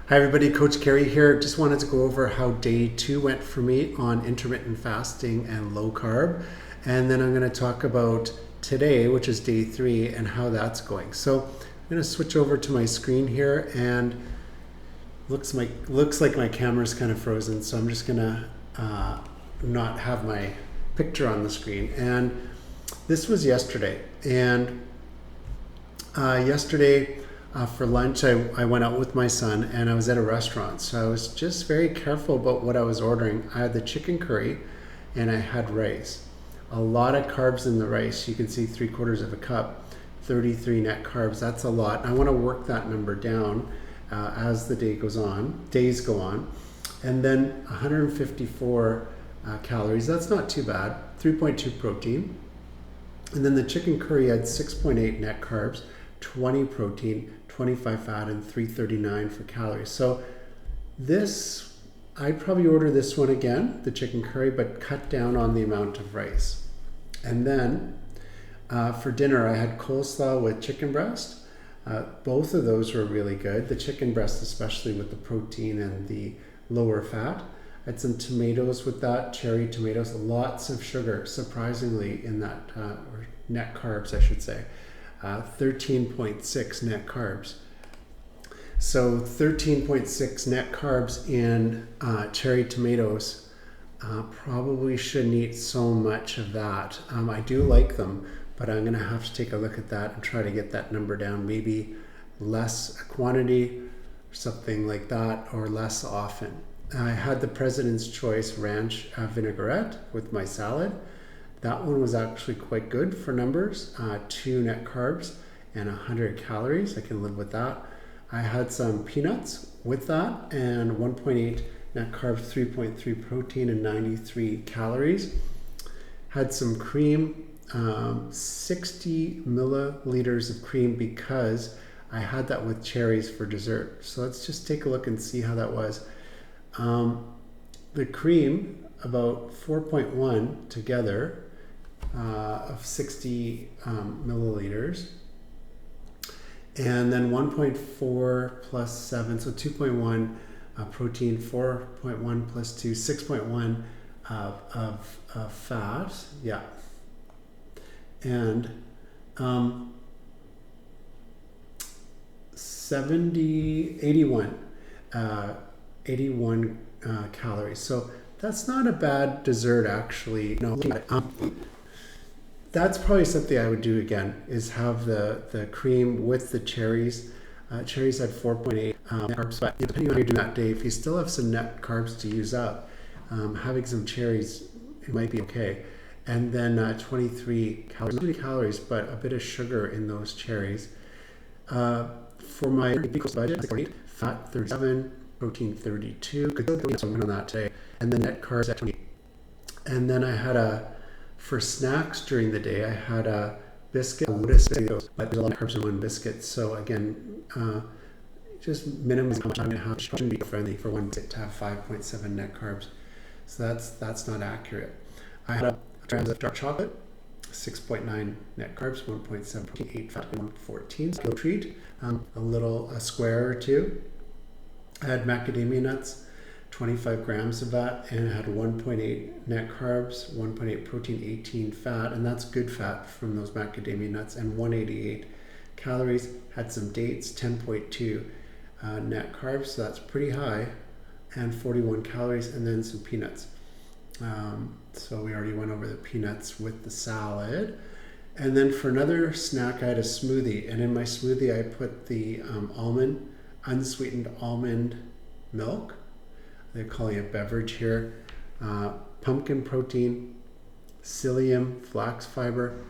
Hi everybody, Coach Kerry here. Just wanted to go over how day 2 went for me on intermittent fasting and low carb. And then I'm going to talk about today, which is day 3, and how that's going. So I'm going to switch over to my screen here, and looks like my camera's kind of frozen, so I'm just going to not have my picture on the screen. And this was yesterday. And yesterday, for lunch, I went out with my son and I was at a restaurant. So I was just very careful about what I was ordering. I had the chicken curry and I had rice. A lot of carbs in the rice. You can see 3/4 of a cup, 33 net carbs. That's a lot. I want to work that number down as the days go on. And then 154 calories. That's not too bad. 3.2 protein. And then the chicken curry had 6.8 net carbs, 20 protein, 25 fat, and 339 for calories. So this, I'd probably order this one again, the chicken curry, but cut down on the amount of rice. And then for dinner, I had coleslaw with chicken breast. Both of those were really good. The chicken breast, especially with the protein and the lower fat. I had some tomatoes with that, cherry tomatoes, lots of sugar, surprisingly, in that, or net carbs, I should say. 13.6 net carbs. So 13.6 net carbs in cherry tomatoes. Probably shouldn't eat so much of that. I do like them, but I'm going to have to take a look at that and try to get that number down. Maybe less quantity, something like that, or less often. I had the President's Choice Ranch vinaigrette with my salad. That one was actually quite good for numbers, 2 net carbs and 100 calories. I can live with that. I had some peanuts with that and 1.8 net carbs, 3.3 protein, and 93 calories. Had some cream, 60 milliliters of cream because I had that with cherries for dessert. So let's just take a look and see how that was. The cream, about 4.1 together, of 60 milliliters, and then 1.4 plus 7, so 2.1 protein, 4.1 plus 2, 6.1 of fat, yeah, and 81 calories. So that's not a bad dessert, actually. No, that's probably something I would do again, is have the cream with the cherries. Cherries had 4.8 carbs, but depending on how you're doing that day, if you still have some net carbs to use up, having some cherries, it might be okay. And then 23 calories, not many calories, but a bit of sugar in those cherries. For my budget, fat 37, protein 32, could so on that today, and then net carbs at 20. And then I had for snacks during the day, I had a biscuit, Lotus biscuit, but there's a lot of carbs in one biscuit. So again, just minimum how much I'm going to have. Shouldn't be friendly for one biscuit to have 5.7 net carbs. So that's not accurate. I had a grams of dark chocolate, 6.9 net carbs, 1.7 protein, 8 fat, and 114. So treat, a square or two. I had macadamia nuts, 25 grams of that, and it had 1.8 net carbs, 1.8 protein, 18 fat, and that's good fat from those macadamia nuts, and 188 calories. Had some dates, 10.2 net carbs, so that's pretty high, and 41 calories, and then some peanuts. So we already went over the peanuts with the salad. And then for another snack, I had a smoothie, and in my smoothie I put the unsweetened almond milk. They're calling it beverage here. Pumpkin protein, psyllium, flax fiber,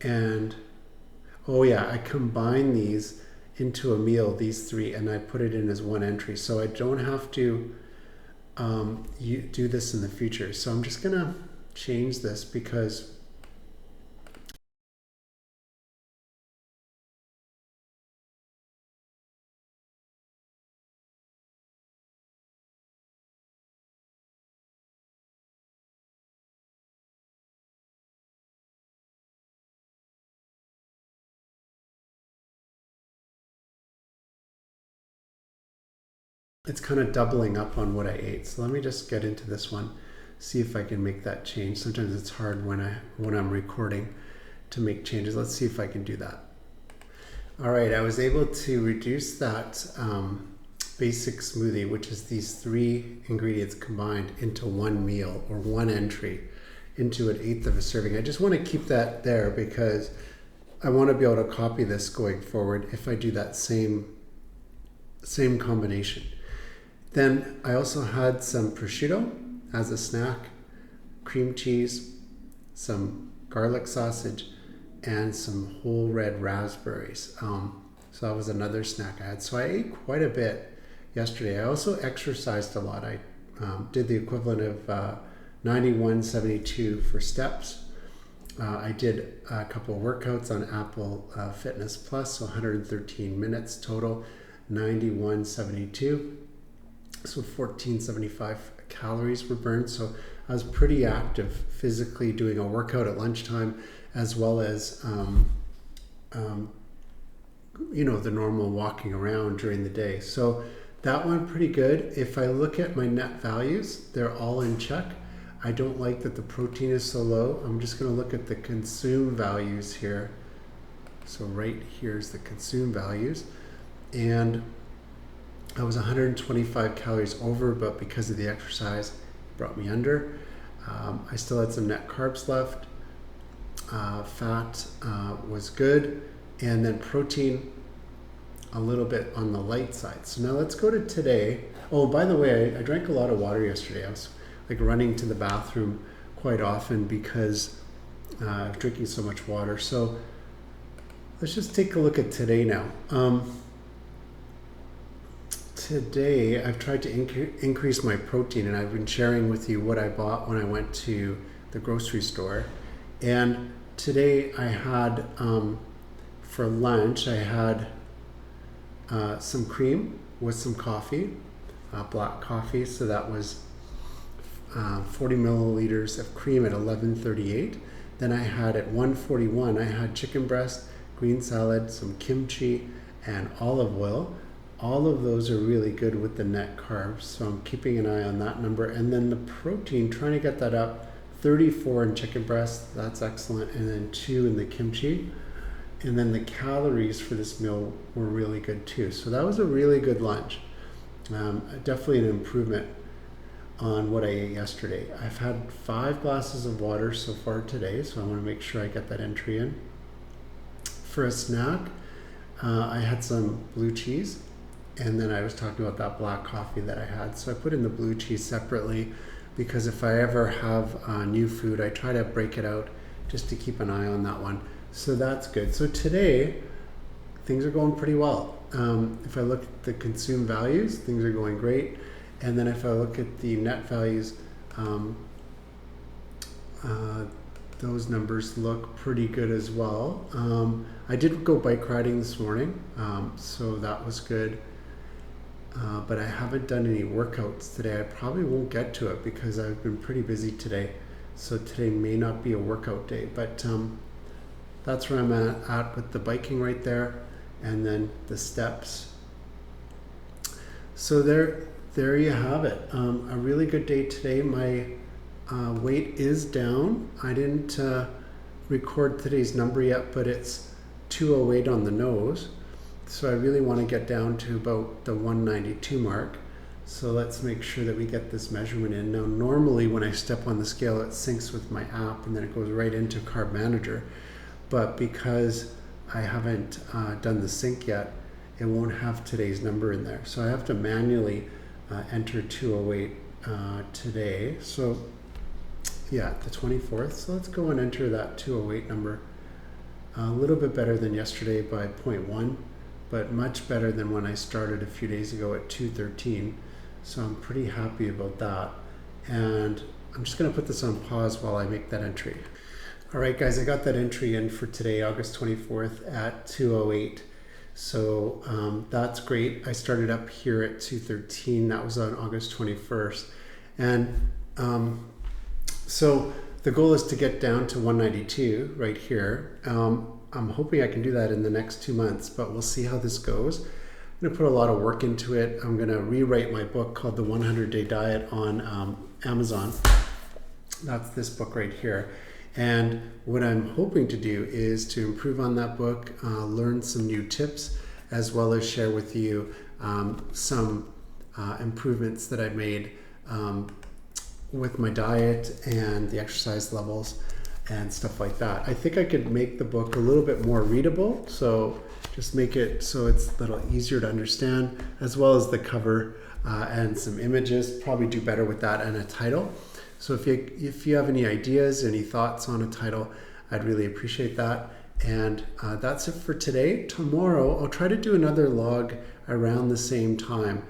and oh yeah, I combine these into a meal, these three, and I put it in as one entry, so I don't have to do this in the future. So I'm just gonna change this because it's kind of doubling up on what I ate. So let me just get into this one, see if I can make that change. Sometimes it's hard when I'm recording to make changes. Let's see if I can do that. All right, I was able to reduce that basic smoothie, which is these 3 ingredients combined, into one meal or one entry, into 1/8 of a serving. I just want to keep that there because I want to be able to copy this going forward if I do that same combination. Then I also had some prosciutto as a snack, cream cheese, some garlic sausage, and some whole red raspberries. So that was another snack I had. So I ate quite a bit yesterday. I also exercised a lot. I did the equivalent of 91.72 for steps. I did a couple of workouts on Apple Fitness Plus, so 113 minutes total, 91.72. So 1475 calories were burned. So I was pretty active physically, doing a workout at lunchtime, as well as the normal walking around during the day. So that went pretty good. If I look at my net values, they're all in check. I don't like that the protein is so low. I'm just going to look at the consume values here. So right here's the consume values, and I was 125 calories over, but because of the exercise, it brought me under. I still had some net carbs left. Fat was good, and then protein a little bit on the light side. So now let's go to today. Oh, by the way, I drank a lot of water yesterday. I was like running to the bathroom quite often because of drinking so much water. So let's just take a look at today now. Today I've tried to increase my protein, and I've been sharing with you what I bought when I went to the grocery store. And today I had, for lunch, I had some cream with some coffee, black coffee. So that was 40 milliliters of cream at 11:38. Then I had at 1:41, I had chicken breast, green salad, some kimchi, and olive oil. All of those are really good with the net carbs, so I'm keeping an eye on that number. And then the protein, trying to get that up, 34 in chicken breast, that's excellent, and then 2 in the kimchi. And then the calories for this meal were really good too. So that was a really good lunch. Definitely an improvement on what I ate yesterday. I've had 5 glasses of water so far today, so I want to make sure I get that entry in. For a snack, I had some blue cheese, and then I was talking about that black coffee that I had. So I put in the blue cheese separately because if I ever have new food, I try to break it out just to keep an eye on that one. So that's good. So today, things are going pretty well. If I look at the consume values, things are going great. And then if I look at the net values, those numbers look pretty good as well. I did go bike riding this morning, so that was good. But I haven't done any workouts today. I probably won't get to it because I've been pretty busy today. So today may not be a workout day, but that's where I'm at with the biking right there, and then the steps. So there you have it. A really good day today. My weight is down. I didn't record today's number yet, but it's 208 on the nose. So I really want to get down to about the 192 mark. So let's make sure that we get this measurement in. Now, normally when I step on the scale, it syncs with my app and then it goes right into Carb Manager. But because I haven't done the sync yet, it won't have today's number in there. So I have to manually enter 208 today. So yeah, the 24th. So let's go and enter that 208 number. A little bit better than yesterday by 0.1, but much better than when I started a few days ago at 213. So I'm pretty happy about that. And I'm just going to put this on pause while I make that entry. All right, guys, I got that entry in for today, August 24th at 208. So that's great. I started up here at 213. That was on August 21st. And so the goal is to get down to 192 right here. I'm hoping I can do that in the next 2 months, but we'll see how this goes. going to put a lot of work into it. I'm going to rewrite my book called The 100-Day Diet on Amazon. That's this book right here. And what I'm hoping to do is to improve on that book, learn some new tips, as well as share with you some improvements that I've made with my diet and the exercise levels and stuff like that. I think I could make the book a little bit more readable, so just make it so it's a little easier to understand, as well as the cover and some images. Probably do better with that and a title. So if you have any ideas, any thoughts on a title, I'd really appreciate that. And that's it for today. Tomorrow, I'll try to do another log around the same time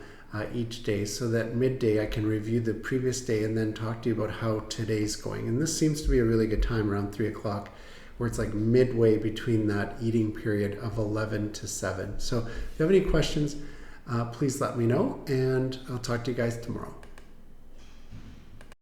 each day, so that midday I can review the previous day and then talk to you about how today's going. And this seems to be a really good time, around 3 o'clock, where it's like midway between that eating period of 11 to 7. So if you have any questions, please let me know, and I'll talk to you guys tomorrow.